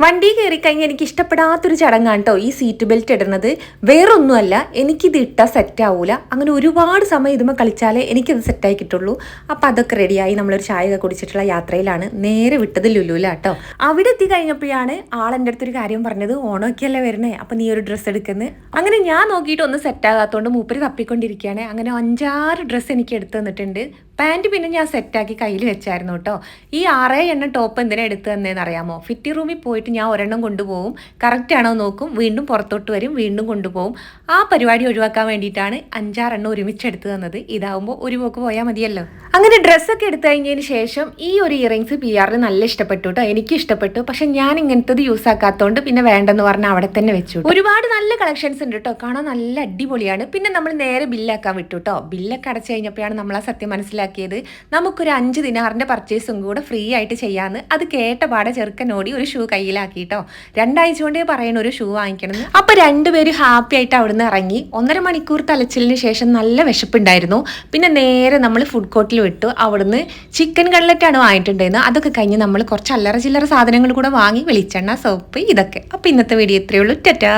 വണ്ടി കയറി കഴിഞ്ഞാൽ എനിക്ക് ഇഷ്ടപ്പെടാത്തൊരു ചടങ്ങാണ് കേട്ടോ ഈ സീറ്റ് ബെൽറ്റ് ഇടുന്നത്. വേറൊന്നുമല്ല, എനിക്കിത് ഇട്ടാൽ സെറ്റ് ആവൂല. അങ്ങനെ ഒരുപാട് സമയം ഇതുമ്പോൾ കളിച്ചാലേ എനിക്കത് സെറ്റായി കിട്ടുള്ളൂ. അപ്പം അതൊക്കെ റെഡിയായി നമ്മളൊരു ചായ ഒക്കെ കുടിച്ചിട്ടുള്ള യാത്രയിലാണ്. നേരെ വിട്ടത് ലുലുല കേട്ടോ. അവിടെ എത്തി കഴിഞ്ഞപ്പോഴാണ് ആളെൻ്റെ അടുത്തൊരു കാര്യം പറഞ്ഞത്, ഓണമൊക്കെയല്ലേ വരണേ, അപ്പം നീ ഒരു ഡ്രസ്സ് എടുക്കുന്നത്. അങ്ങനെ ഞാൻ നോക്കിയിട്ട് ഒന്നും സെറ്റാകാത്തതുകൊണ്ട് മൂപ്പര് തപ്പിക്കൊണ്ടിരിക്കുകയാണ്. അങ്ങനെ 5-6 ഡ്രസ്സ് എനിക്ക് എടുത്തു തന്നിട്ടുണ്ട്. പാൻറ്റ് പിന്നെ ഞാൻ സെറ്റാക്കി കയ്യിൽ വെച്ചായിരുന്നു കേട്ടോ. ഈ 6 എണ്ണം ടോപ്പ് എന്തിനാണ് എടുത്തു തന്നതെന്ന് അറിയാമോ? ഫിറ്റിംഗ് റൂമിൽ പോയിട്ട് ഞാൻ ഒരെണ്ണം കൊണ്ടുപോകും, കറക്റ്റ് ആണോ നോക്കും, വീണ്ടും പുറത്തോട്ട് വരും, വീണ്ടും കൊണ്ടുപോകും. ആ പരിപാടി ഒഴിവാക്കാൻ വേണ്ടിയിട്ടാണ് 5-6 എണ്ണം ഒരുമിച്ച് എടുത്തു തന്നത്. ഇതാവുമ്പോൾ ഒരു പോക്ക് പോയാൽ മതിയല്ലോ. അങ്ങനെ ഡ്രസ്സൊക്കെ എടുത്തു കഴിഞ്ഞതിന് ശേഷം ഈ ഒരു ഇയറിങ്സ് PR നല്ല ഇഷ്ടപ്പെട്ടു കേട്ടോ. എനിക്ക് ഇഷ്ടപ്പെട്ടു. പക്ഷെ ഞാൻ ഇങ്ങനത്തത് യൂസ് ആക്കാത്തതുകൊണ്ട് പിന്നെ വേണ്ടെന്ന് പറഞ്ഞാൽ അവിടെ തന്നെ വെച്ചു. ഒരുപാട് നല്ല കളക്ഷൻസ് ഉണ്ട് കേട്ടോ, കാണാൻ നല്ല അടിപൊളിയാണ്. പിന്നെ നമ്മൾ നേരെ ബില്ലാക്കാൻ വിട്ടു കേട്ടോ. ബില്ലൊക്കെ അടച്ചു കഴിഞ്ഞപ്പോഴാണ് നമ്മൾ ആ സത്യം മനസ്സിലാക്കിയത്. നമുക്കൊരു 5 ദിനാറിന്റെ പർച്ചേസും കൂടെ ഫ്രീ ആയിട്ട് ചെയ്യാമെന്ന്. അത് കേട്ട പാടെ ചെറുക്കനോടി ഒരു ഷൂ കയ്യിലാക്കിട്ടോ. 2 ആഴ്ച കൊണ്ടേ പറയണ ഒരു ഷൂ വാങ്ങിക്കണം. അപ്പൊ രണ്ടുപേരും ഹാപ്പി ആയിട്ട് അവിടുന്ന് ഇറങ്ങി. 1.5 മണിക്കൂർ തലച്ചിലിന് ശേഷം നല്ല വിശപ്പുണ്ടായിരുന്നു. പിന്നെ നേരെ നമ്മൾ ഫുഡ് കോർട്ടിൽ വിട്ടു. അവിടുന്ന് ചിക്കൻ കട്ലറ്റാണ് വാങ്ങിയിട്ടുണ്ടായിരുന്നത്. അതൊക്കെ കഴിഞ്ഞ് നമ്മൾ കുറച്ച് അല്ലറ ചില്ലറ സാധനങ്ങൾ കൂടെ വാങ്ങി, വെളിച്ചെണ്ണ, സോപ്പ്, ഇതൊക്കെ. അപ്പൊ ഇന്നത്തെ വീഡിയോ ഇത്രയേ ഉള്ളൂ. ടാറ്റാ.